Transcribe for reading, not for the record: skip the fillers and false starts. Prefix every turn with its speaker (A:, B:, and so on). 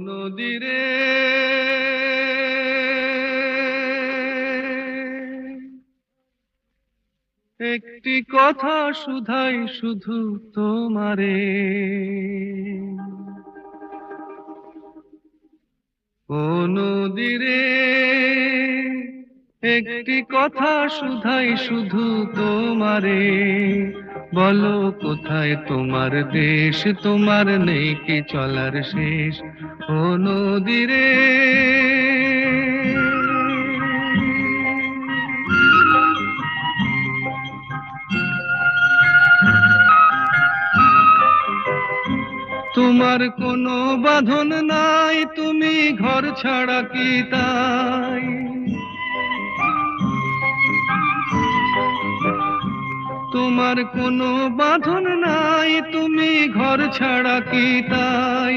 A: নদীরে একটি কথা শুধাই শুধু তোমারে, ও নদীরে একটি কথা শুধাই শুধু তোমারে, বলো কোথায় তোমার দেশ, তোমার নেই কি চলার শেষ, ও নদীরে। তোমার কোনো বাঁধন নাই, তুমি ঘর ছাড়া কি তাই, তোমার কোনো বাঁধন নাই, তুমি ঘর ছাড়া কি তাই,